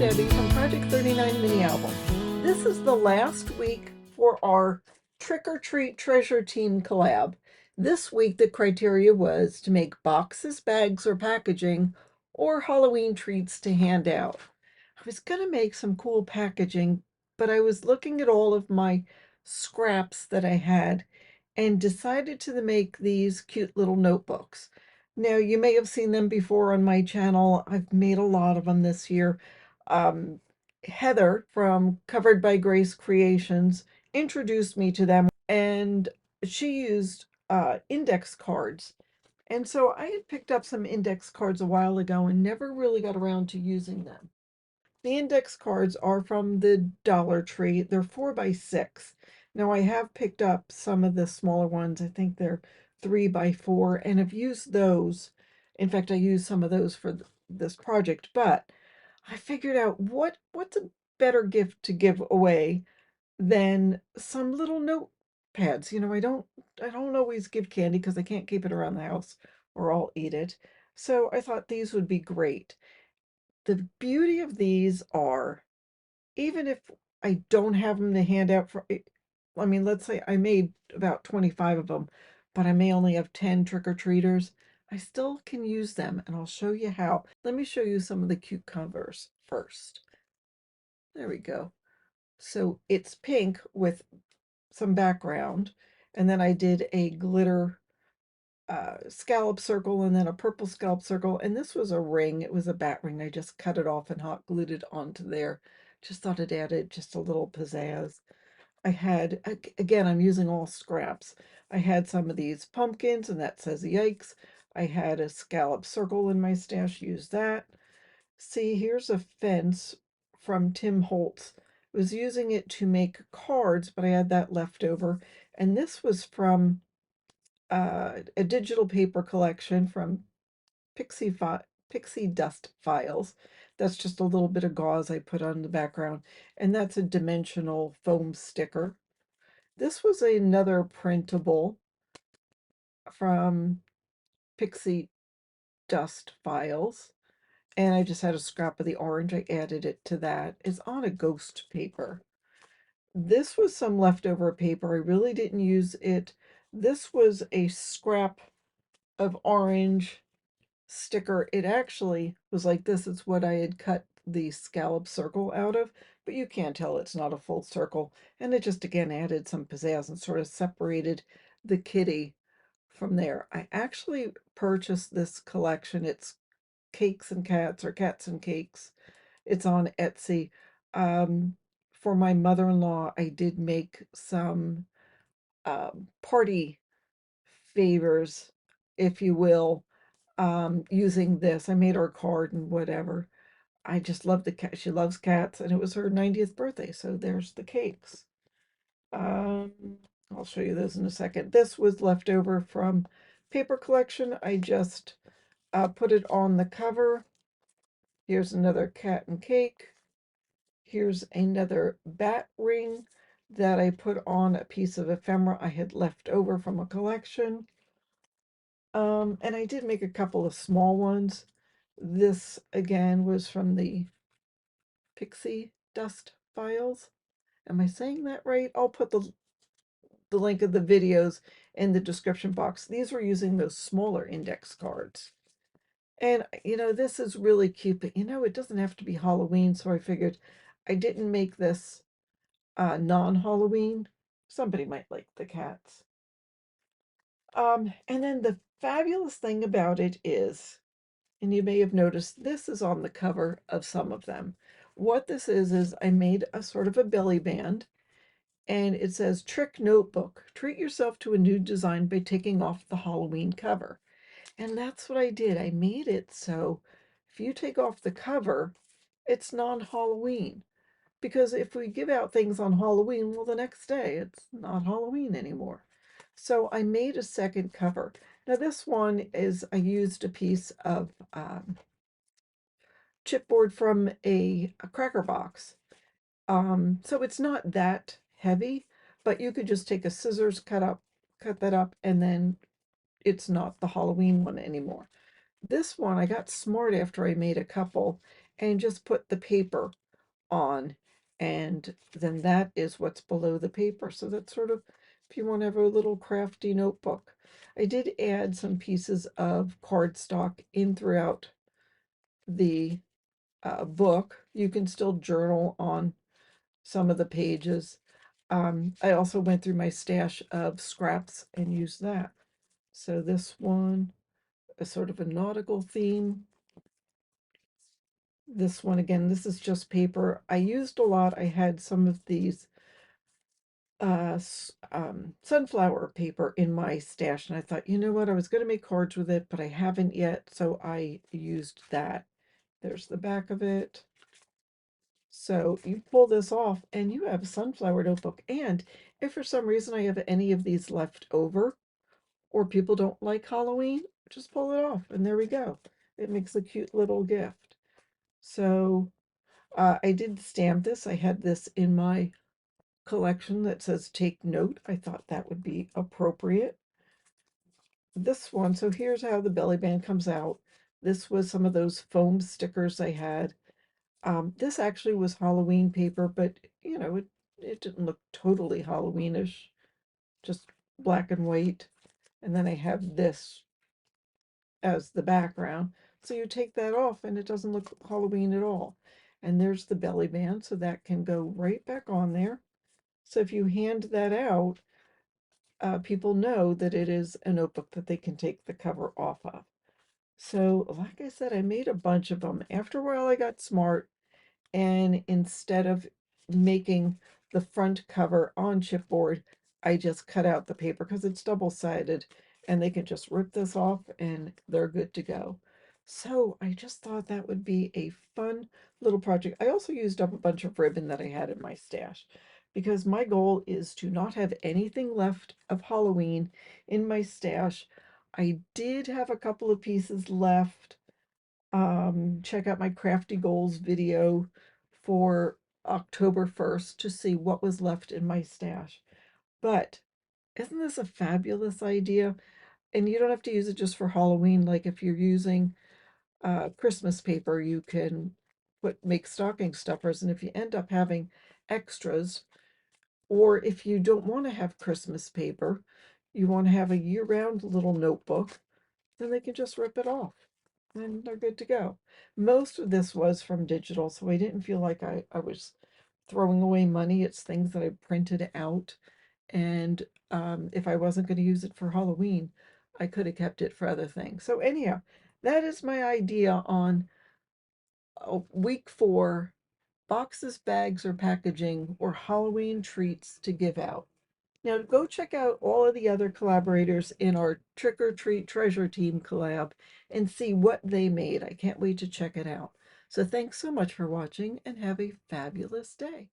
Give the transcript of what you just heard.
Debbie from Project 39 Mini Album. This is the last week for our Trick or Treat Treasure Team collab. This week the criteria was to make boxes, bags, or packaging, or Halloween treats to hand out. I was going to make some cool packaging, but I was looking at all of my scraps that I had and decided to make these cute little notebooks. Now, you may have seen them before on my channel. I've made a lot of them this year. Um, Heather from Covered by Grace Creations introduced me to them, and she used index cards. And so I had picked up some index cards a while ago and never really got around to using them. The index cards are from the Dollar Tree. They're 4x6. Now I have picked up some of the smaller ones. I think they're 3x4, and have used those. In fact, I used some of those for this project, but I figured out what's a better gift to give away than some little notepads. I don't always give candy because I can't keep it around the house or I'll eat it. So I thought these would be great. The beauty of these are, even if I don't have them to hand out for, I mean, let's say I made about 25 of them, but I may only have 10 trick-or-treaters, I still can use them, and I'll show you how. Let me show you some of the cute covers first. There we go. So it's pink with some background, and then I did a glitter scallop circle and then a purple scallop circle, and this was a ring. It was a bat ring. I just cut it off and hot glued it onto there. Just thought it added just a little pizzazz. I had, again, I'm using all scraps. I had some of these pumpkins, and that says yikes. I had a scallop circle in my stash, use that. See, here's a fence from Tim Holtz. I was using it to make cards, but I had that left over. And this was from a digital paper collection from Pixie Dust Files. That's just a little bit of gauze I put on the background, and that's a dimensional foam sticker. This was another printable from Pixie Dust Files, and I just had a scrap of the orange. I added it to that. It's on a ghost paper. This was some leftover paper. I really didn't use it. This was a scrap of orange sticker. It actually was like this. It's what I had cut the scallop circle out of, but you can't tell it's not a full circle. And it just again added some pizzazz and sort of separated the kitty from there. I actually purchased this collection. It's Cakes and Cats, or Cats and Cakes. It's on Etsy. For my mother-in-law, I did make some party favors, if you will, using this. I made her a card and whatever. I just love the cat. She loves cats, and it was her 90th birthday, so there's the cakes. Um, I'll show you those in a second. This was left over from paper collection. I just put it on the cover. Here's another cat and cake. Here's another bat ring that I put on a piece of ephemera I had left over from a collection. And I did make a couple of small ones. This again was from the Pixie Dust Files. Am I saying that right? I'll put the link of the videos in the description box. These were using those smaller index cards. And this is really cute, but it doesn't have to be Halloween, so I figured I didn't make this non-Halloween. Somebody might like the cats. And then the fabulous thing about it is, and you may have noticed, this is on the cover of some of them. What this is I made a sort of a belly band, and it says Trick Notebook. Treat yourself to a new design by taking off the Halloween cover. And that's what I did. I made it so if you take off the cover, it's non-Halloween. Because if we give out things on Halloween, well, the next day it's not Halloween anymore. So I made a second cover. Now this one is, I used a piece of chipboard from a cracker box. So it's not that heavy, but you could just take a scissors, cut that up, and then it's not the Halloween one anymore. This one, I got smart after I made a couple, and just put the paper on, and then that is what's below the paper. So that's sort of, if you want to have a little crafty notebook. I did add some pieces of cardstock in throughout the book. You can still journal on some of the pages. I also went through my stash of scraps and used that. So this one is sort of a nautical theme. This one, again, this is just paper. I used a lot. I had some of these sunflower paper in my stash, and I thought, you know what, I was going to make cards with it, but I haven't yet, so I used that. There's the back of it. So you pull this off and you have a sunflower notebook. And if for some reason I have any of these left over, or people don't like Halloween, just pull it off and there we go. It makes a cute little gift. So I did stamp this. I had this in my collection that says take note. I thought that would be appropriate. This one, so here's how the belly band comes out. This was some of those foam stickers I had. This actually was Halloween paper, but you know, it didn't look totally Halloweenish, just black and white. And then I have this as the background. So you take that off and it doesn't look Halloween at all. And there's the belly band, so that can go right back on there. So if you hand that out, people know that it is a notebook that they can take the cover off of. So, like I said, I made a bunch of them. After a while, I got smart, and instead of making the front cover on chipboard, I just cut out the paper because it's double-sided, and they can just rip this off and they're good to go. So I just thought that would be a fun little project. I also used up a bunch of ribbon that I had in my stash because my goal is to not have anything left of Halloween in my stash. I did have a couple of pieces left. Check out my Crafty Goals video for October 1st to see what was left in my stash. But isn't this a fabulous idea? And you don't have to use it just for Halloween. Like if you're using Christmas paper, you can make stocking stuffers. And if you end up having extras, or if you don't want to have Christmas paper, you want to have a year-round little notebook, then they can just rip it off and they're good to go. Most of this was from digital, so I didn't feel like I was throwing away money. It's things that I printed out, and if I wasn't going to use it for Halloween, I could have kept it for other things. So anyhow, that is my idea on week 4, boxes, bags, or packaging, or Halloween treats to give out. Now go check out all of the other collaborators in our Trick or Treat Treasure Team collab and see what they made. I can't wait to check it out. So thanks so much for watching and have a fabulous day.